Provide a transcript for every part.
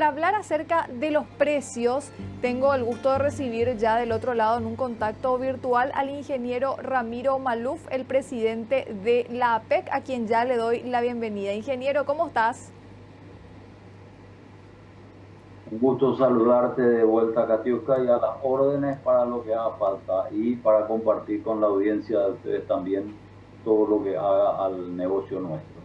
para hablar acerca de los precios, tengo el gusto de recibir ya del otro lado en un contacto virtual al ingeniero Ramiro Maluf, el presidente de la APEC, a quien ya le doy la bienvenida. Ingeniero, ¿cómo estás? Un gusto saludarte de vuelta, Katiuska, y a las órdenes para lo que haga falta y para compartir con la audiencia de ustedes también todo lo que haga al negocio nuestro.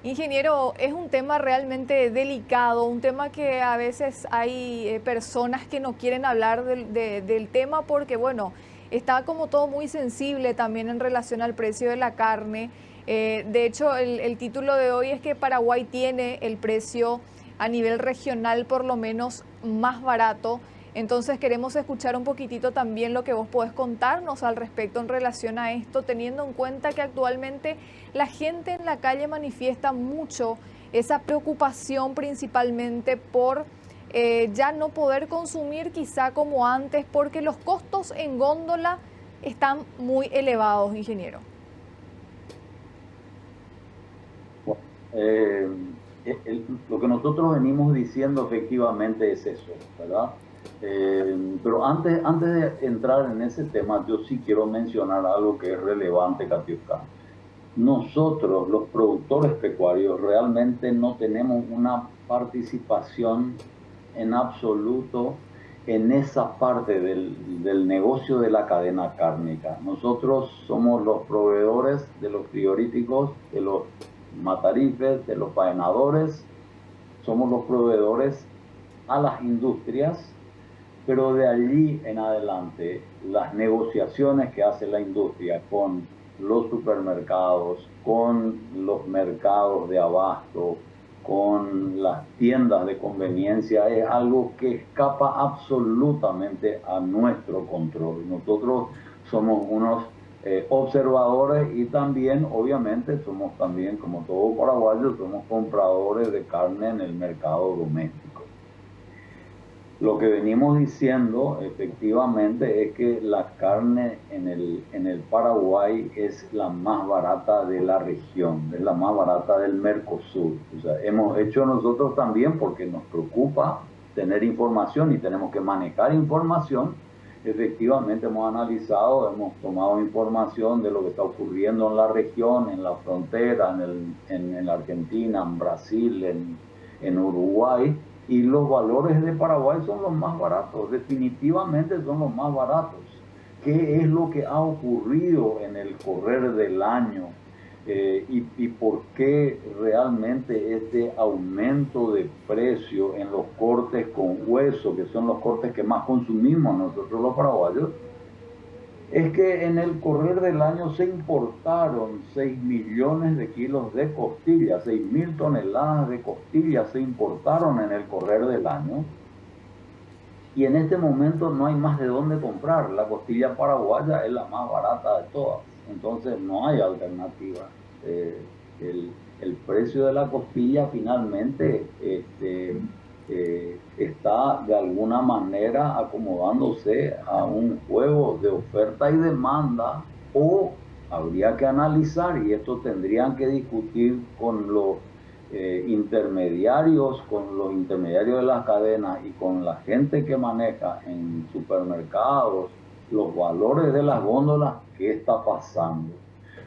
Ingeniero, es un tema realmente delicado, un tema que a veces hay personas que no quieren hablar del tema porque, bueno, está como todo muy sensible también en relación al precio de la carne. De hecho, el título de hoy es que Paraguay tiene el precio a nivel regional por lo menos más barato. Entonces queremos escuchar un poquitito también lo que vos podés contarnos al respecto en relación a esto, teniendo en cuenta que actualmente la gente en la calle manifiesta mucho esa preocupación principalmente por ya no poder consumir quizá como antes, porque los costos en góndola están muy elevados, ingeniero. Bueno, lo que nosotros venimos diciendo efectivamente es eso, ¿verdad? Pero antes de entrar en ese tema, yo sí quiero mencionar algo que es relevante, Katiuska. Nosotros, los productores pecuarios, realmente no tenemos una participación en absoluto en esa parte del negocio de la cadena cárnica. Nosotros somos los proveedores de los frigoríficos, de los matarifes, de los faenadores, somos los proveedores a las industrias, pero de allí en adelante, las negociaciones que hace la industria con los supermercados, con los mercados de abasto, con las tiendas de conveniencia, es algo que escapa absolutamente a nuestro control. Nosotros somos unos observadores y también, obviamente, somos también, como todo paraguayo, somos compradores de carne en el mercado doméstico. Lo que venimos diciendo efectivamente es que la carne en el Paraguay es la más barata de la región, es la más barata del Mercosur. O sea, hemos hecho nosotros también porque nos preocupa tener información y tenemos que manejar información. Efectivamente hemos analizado, hemos tomado información de lo que está ocurriendo en la región, en la frontera, en la Argentina, en Brasil, en Uruguay, y los valores de Paraguay son los más baratos, definitivamente son los más baratos. ¿Qué es lo que ha ocurrido en el correr del año? Y por qué realmente este aumento de precio en los cortes con hueso, que son los cortes que más consumimos nosotros los paraguayos? Es que en el correr del año se importaron 6 millones de kilos de costillas, 6.000 toneladas de costillas se importaron en el correr del año. Y en este momento no hay más de dónde comprar. La costilla paraguaya es la más barata de todas. Entonces no hay alternativa. El precio de la costilla finalmente está de alguna manera acomodándose a un juego de oferta y demanda, o habría que analizar, y esto tendrían que discutir con los con los intermediarios de las cadenas y con la gente que maneja en supermercados los valores de las góndolas, qué está pasando.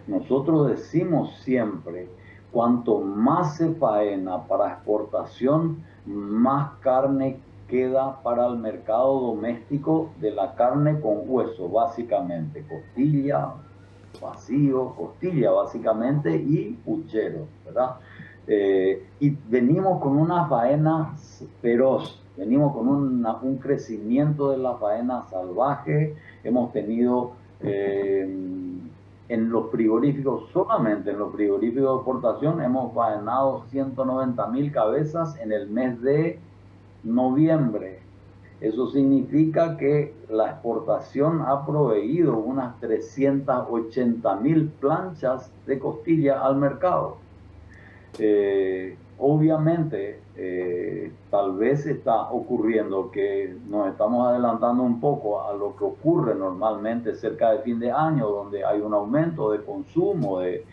Nosotros decimos siempre, cuanto más se faena para exportación, más carne queda para el mercado doméstico de la carne con hueso, básicamente, costilla, vacío, costilla básicamente y puchero, ¿verdad? Y venimos con una faena feroz, venimos con un crecimiento de la faena salvaje, hemos tenido en los frigoríficos, solamente en los frigoríficos de exportación, hemos faenado 190.000 cabezas en el mes de noviembre. Eso significa que la exportación ha proveído unas 380.000 planchas de costilla al mercado. Obviamente, tal vez está ocurriendo que nos estamos adelantando un poco a lo que ocurre normalmente cerca de fin de año, donde hay un aumento de consumo de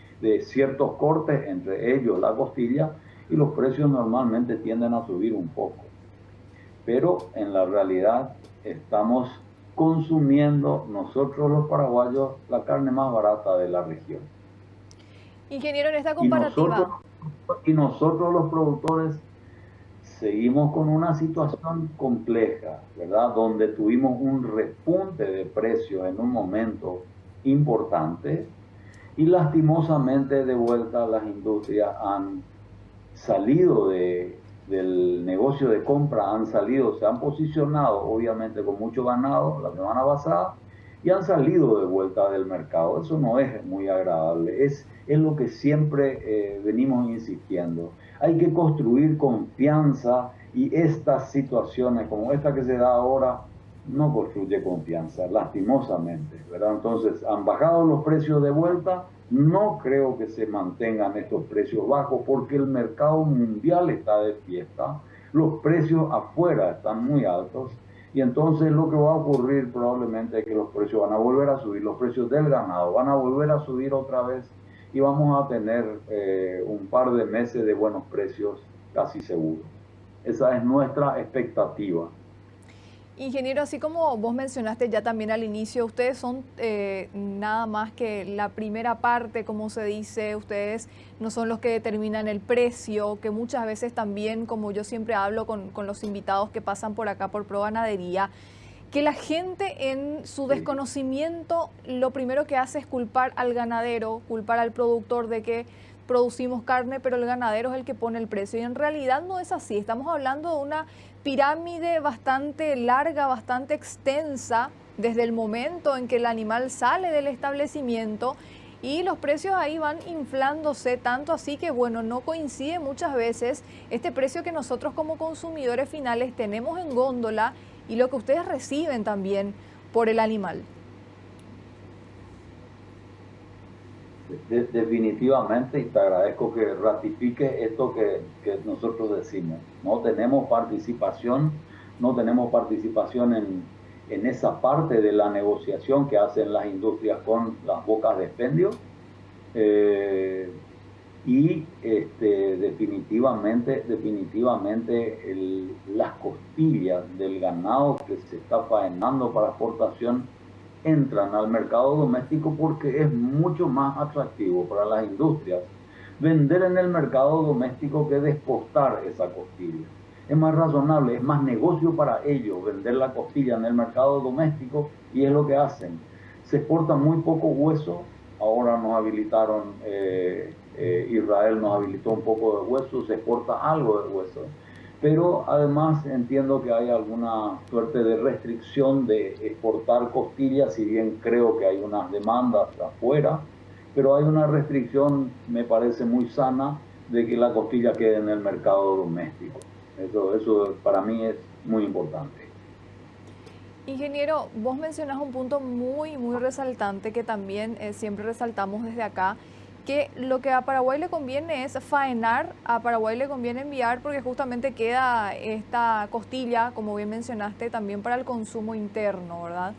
ciertos cortes, entre ellos la costilla, y los precios normalmente tienden a subir un poco. pero en la realidad estamos consumiendo nosotros los paraguayos la carne más barata de la región. Ingeniero, en esta Y nosotros, comparativa, y nosotros los productores seguimos con una situación compleja, ¿verdad? Donde tuvimos un repunte de precios en un momento importante y lastimosamente de vuelta las industrias han salido del negocio de compra, han salido, se han posicionado obviamente con mucho ganado la semana pasada y han salido de vuelta del mercado. Eso no es muy agradable, es lo que siempre venimos insistiendo. Hay que construir confianza y estas situaciones como esta que se da ahora no construye confianza, lastimosamente, ¿verdad? Entonces, han bajado los precios de vuelta, no creo que se mantengan estos precios bajos porque el mercado mundial está de fiesta, los precios afuera están muy altos y entonces lo que va a ocurrir probablemente es que los precios van a volver a subir, los precios del ganado van a volver a subir otra vez y vamos a tener un par de meses de buenos precios casi seguros. Esa es nuestra expectativa. ingeniero, así como vos mencionaste ya también al inicio, ustedes son nada más que la primera parte, como se dice, ustedes no son los que determinan el precio, que muchas veces también, como yo siempre hablo con los invitados que pasan por acá por Proganadería, que la gente en su Sí. desconocimiento lo primero que hace es culpar al ganadero, culpar al productor de que producimos carne, pero el ganadero es el que pone el precio. Y en realidad no es así. Estamos hablando de una pirámide bastante larga, bastante extensa, desde el momento en que el animal sale del establecimiento y los precios ahí van inflándose tanto así que, bueno, no coincide muchas veces este precio que nosotros como consumidores finales tenemos en góndola y lo que ustedes reciben también por el animal. Definitivamente, y te agradezco que ratifique esto que nosotros decimos. No tenemos participación, no tenemos participación en esa parte de la negociación que hacen las industrias con las bocas de expendio. Eh, definitivamente las costillas del ganado que se está faenando para exportación entran al mercado doméstico porque es mucho más atractivo para las industrias vender en el mercado doméstico que de exportar esa costilla. Es más razonable, es más negocio para ellos vender la costilla en el mercado doméstico y es lo que hacen. Se exporta muy poco hueso, ahora nos habilitaron, Israel nos habilitó un poco de hueso, se exporta algo de hueso, pero además entiendo que hay alguna suerte de restricción de exportar costillas, si bien creo que hay unas demandas afuera, pero hay una restricción, me parece muy sana, de que la costilla quede en el mercado doméstico. Eso para mí es muy importante. Ingeniero, vos mencionas un punto muy resaltante que también siempre resaltamos desde acá, que lo que a Paraguay le conviene es faenar, a Paraguay le conviene enviar porque justamente queda esta costilla, como bien mencionaste, también para el consumo interno, ¿verdad?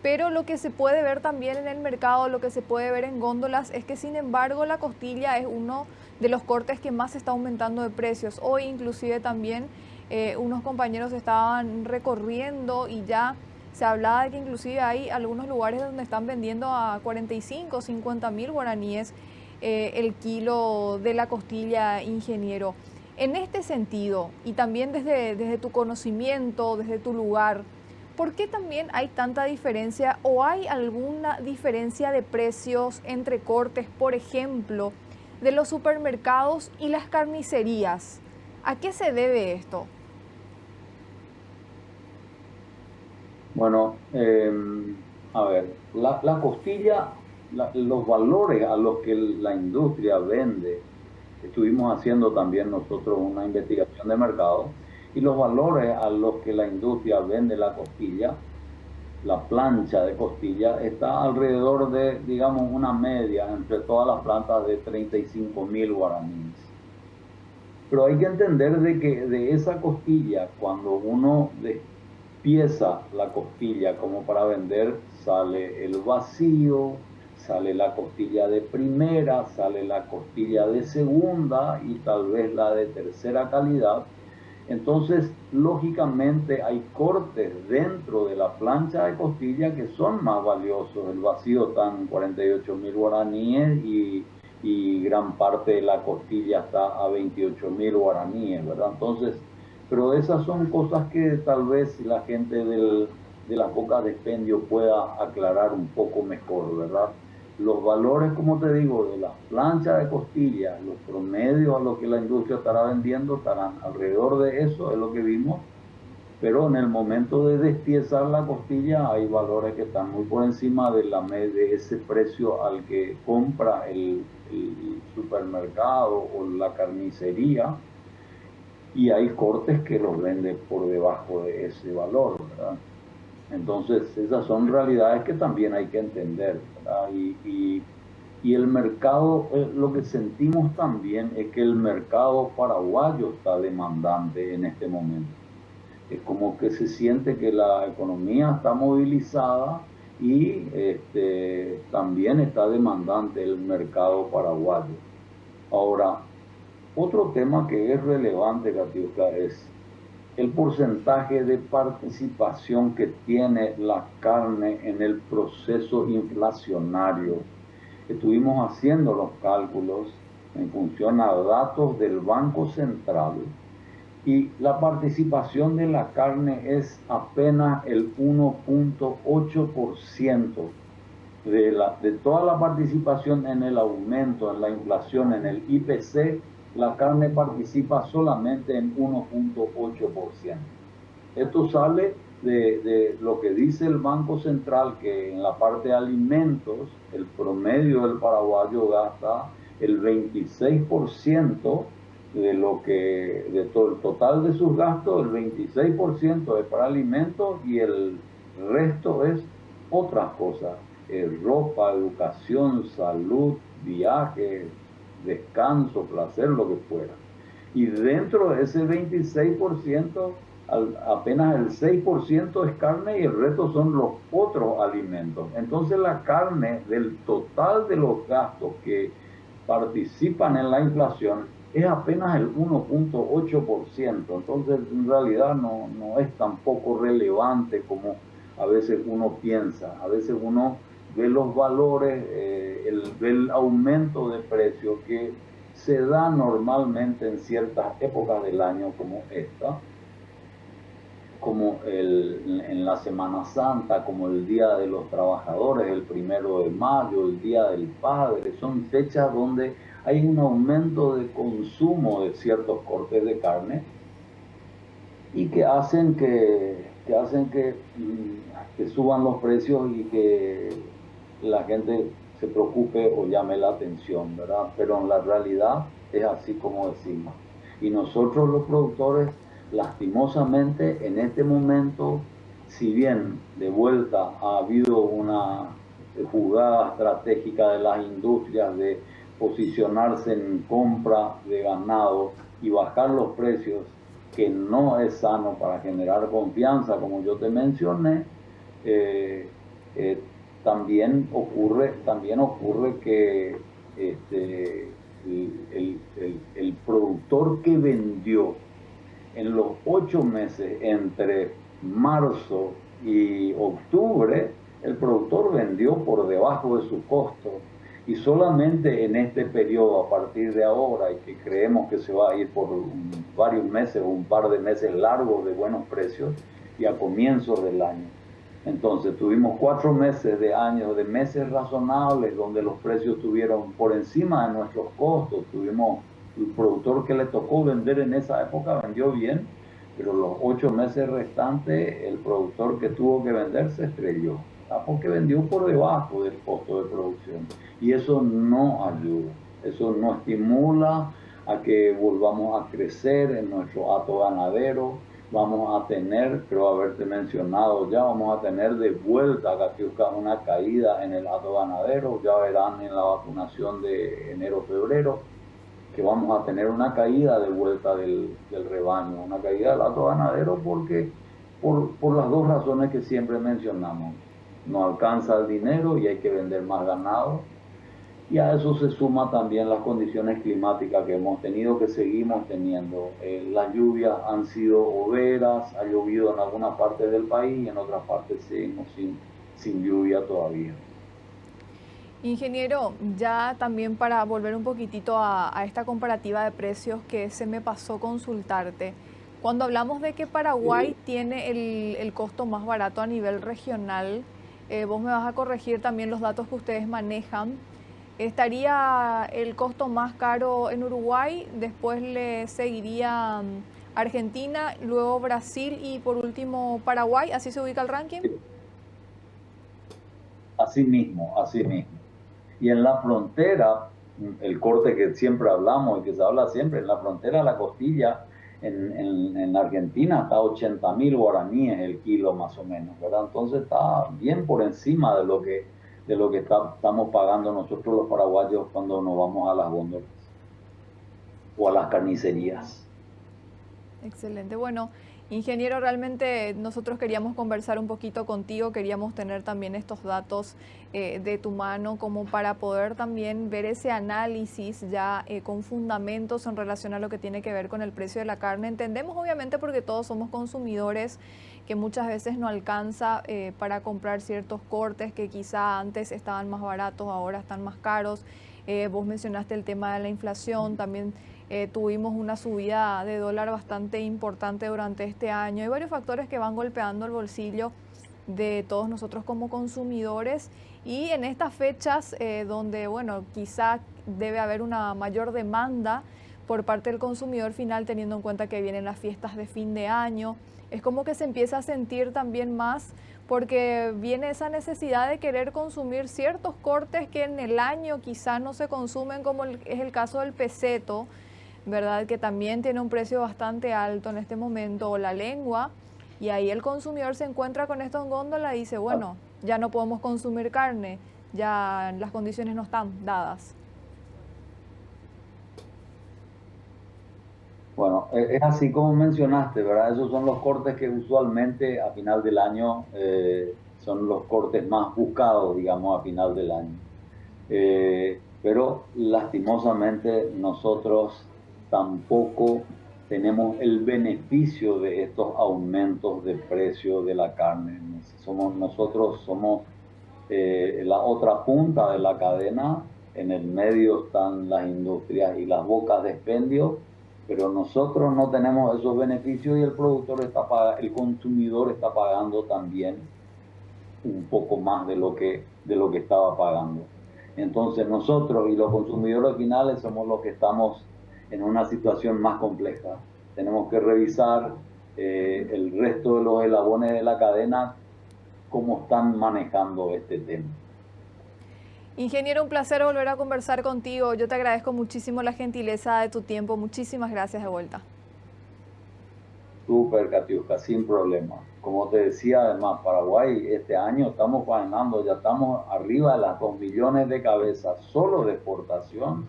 Pero lo que se puede ver también en el mercado, lo que se puede ver en góndolas, es que sin embargo la costilla es uno de los cortes que más está aumentando de precios. Hoy inclusive también unos compañeros estaban recorriendo y ya se hablaba de que inclusive hay algunos lugares donde están vendiendo a 45, 50 mil guaraníes el kilo de la costilla, ingeniero. En este sentido, y también desde tu conocimiento, desde tu lugar, ¿por qué también hay tanta diferencia o hay alguna diferencia de precios entre cortes, por ejemplo, de los supermercados y las carnicerías? ¿A qué se debe esto? Bueno, a ver, la costilla, los valores a los que la industria vende, estuvimos haciendo también nosotros una investigación de mercado, y los valores a los que la industria vende la costilla, la plancha de costilla, está alrededor de, digamos, una media entre todas las plantas de 35.000 guaraníes. Pero hay que entender de que de esa costilla, cuando uno despieza la costilla como para vender, sale el vacío, sale la costilla de primera, sale la costilla de segunda y tal vez la de tercera calidad. Entonces, lógicamente hay cortes dentro de la plancha de costilla que son más valiosos. El vacío está en 48.000 guaraníes y gran parte de la costilla está a 28.000 guaraníes, ¿verdad? Entonces, pero esas son cosas que tal vez la gente de la poca de expendio pueda aclarar un poco mejor, ¿verdad? Los valores, como te digo, de las planchas de costilla, los promedios a lo que la industria estará vendiendo estarán alrededor de eso, es lo que vimos, pero en el momento de despiezar la costilla hay valores que están muy por encima de ese precio al que compra el supermercado o la carnicería, y hay cortes que los venden por debajo de ese valor, ¿verdad? Entonces, esas son realidades que también hay que entender, ¿verdad? Y el mercado, lo que sentimos también es que el mercado paraguayo está demandante en este momento. Es como que se siente que la economía está movilizada y también está demandante el mercado paraguayo. Ahora, otro tema que es relevante, Katiuska, es el porcentaje de participación que tiene la carne en el proceso inflacionario. Estuvimos haciendo los cálculos en función a datos del Banco Central y la participación de la carne es apenas el 1.8% de toda la participación en el aumento, en la inflación, en el IPC. La carne participa solamente en 1.8%. Esto sale de lo que dice el Banco Central, que en la parte de alimentos, el promedio del paraguayo gasta el 26% de todo el total de sus gastos, el 26% es para alimentos y el resto es otras cosas, ropa, educación, salud, viajes, descanso, placer, lo que fuera. Y dentro de ese 26%, apenas el 6% es carne y el resto son los otros alimentos. Entonces la carne del total de los gastos que participan en la inflación es apenas el 1.8%. Entonces en realidad no es tampoco relevante como a veces uno piensa. A veces uno ve los valores, ve el aumento de precios que se da normalmente en ciertas épocas del año como esta, como en la Semana Santa, como el Día de los Trabajadores, el 1 de Mayo, el Día del Padre. Son fechas donde hay un aumento de consumo de ciertos cortes de carne y que hacen que suban los precios y que la gente se preocupe o llame la atención, ¿verdad? Pero en la realidad es así como decimos. Y nosotros los productores, lastimosamente, en este momento, si bien de vuelta ha habido una jugada estratégica de las industrias de posicionarse en compra de ganado y bajar los precios, que no es sano para generar confianza, como yo te mencioné, eh, eh, también ocurre que el productor que vendió en los 8 meses entre marzo y octubre, el productor vendió por debajo de su costo. Y solamente en este periodo, a partir de ahora, y que creemos que se va a ir por varios meses o un par de meses largos de buenos precios, y a comienzos del año. Entonces tuvimos 4 meses de años, de meses razonables, donde los precios estuvieron por encima de nuestros costos. Tuvimos el productor que le tocó vender en esa época, vendió bien, pero los 8 meses restantes, el productor que tuvo que vender se estrelló, porque vendió por debajo del costo de producción. Y eso no ayuda, eso no estimula a que volvamos a crecer en nuestro hato ganadero. Vamos a tener, creo haberte mencionado ya, vamos a tener de vuelta, Katiuska, una caída en el hato ganadero. Ya verán en la vacunación de enero-febrero que vamos a tener una caída de vuelta del rebaño, una caída del hato ganadero, porque por las dos razones que siempre mencionamos. No alcanza el dinero y hay que vender más ganado, Y a eso se suma también las condiciones climáticas que hemos tenido, que seguimos teniendo. Las lluvias han sido overas, ha llovido en algunas partes del país y en otras partes seguimos sin lluvia todavía. Ingeniero, ya también para volver un poquitito a esta comparativa de precios que se me pasó consultarte. Cuando hablamos de que Paraguay Sí. tiene el costo más barato a nivel regional, vos me vas a corregir también los datos que ustedes manejan. ¿Estaría el costo más caro en Uruguay? Después le seguiría Argentina, luego Brasil y por último Paraguay. ¿Así se ubica el ranking? Así mismo, así mismo. Y en la frontera, el corte que siempre hablamos y que se habla siempre, en la frontera la costilla en Argentina está 80.000 guaraníes el kilo más o menos, ¿verdad? Entonces está bien por encima de lo que estamos pagando nosotros los paraguayos cuando nos vamos a las góndolas o a las carnicerías. Excelente. Bueno, ingeniero, realmente nosotros queríamos conversar un poquito contigo, queríamos tener también estos datos de tu mano como para poder también ver ese análisis ya con fundamentos en relación a lo que tiene que ver con el precio de la carne. Entendemos obviamente porque todos somos consumidores que muchas veces no alcanza para comprar ciertos cortes que quizá antes estaban más baratos, ahora están más caros. Vos mencionaste el tema de la inflación, también tuvimos una subida de dólar bastante importante durante este año. Hay varios factores que van golpeando el bolsillo de todos nosotros como consumidores y en estas fechas donde, bueno, quizá debe haber una mayor demanda por parte del consumidor final teniendo en cuenta que vienen las fiestas de fin de año, es como que se empieza a sentir también más porque viene esa necesidad de querer consumir ciertos cortes que en el año quizás no se consumen, como es el caso del peseto, ¿verdad? Que también tiene un precio bastante alto en este momento, o la lengua, y ahí el consumidor se encuentra con esto en góndola y dice, bueno, ya no podemos consumir carne, ya las condiciones no están dadas. Bueno, es así como mencionaste, ¿verdad? Esos son los cortes que usualmente a final del año son los cortes más buscados, digamos, a final del año. Pero lastimosamente nosotros tampoco tenemos el beneficio de estos aumentos de precio de la carne. Nosotros somos la otra punta de la cadena, en el medio están las industrias y las bocas de expendio, pero nosotros no tenemos esos beneficios y el consumidor está pagando también un poco más de lo que estaba pagando. Entonces nosotros y los consumidores finales somos los que estamos en una situación más compleja. Tenemos que revisar el resto de los eslabones de la cadena, cómo están manejando este tema. Ingeniero, un placer volver a conversar contigo. Yo te agradezco muchísimo la gentileza de tu tiempo. Muchísimas gracias de vuelta. Súper, Katiuska, sin problema. Como te decía, además, Paraguay este año estamos faenando, ya estamos arriba de las 2 millones de cabezas solo de exportación.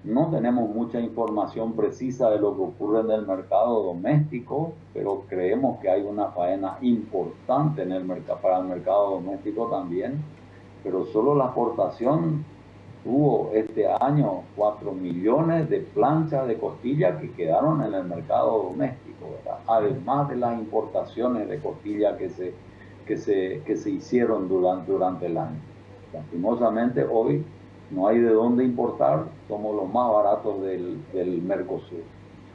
No tenemos mucha información precisa de lo que ocurre en el mercado doméstico, pero creemos que hay una faena importante en el mercado, para el mercado doméstico también. Pero solo la exportación tuvo este año 4 millones de planchas de costilla que quedaron en el mercado doméstico, ¿verdad? Además de las importaciones de costilla que se hicieron durante el año. Lastimosamente hoy no hay de dónde importar, somos los más baratos del Mercosur.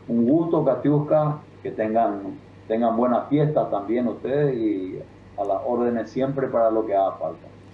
Un gusto, Katiuska, que tengan buenas fiestas también ustedes y a las órdenes siempre para lo que haga falta.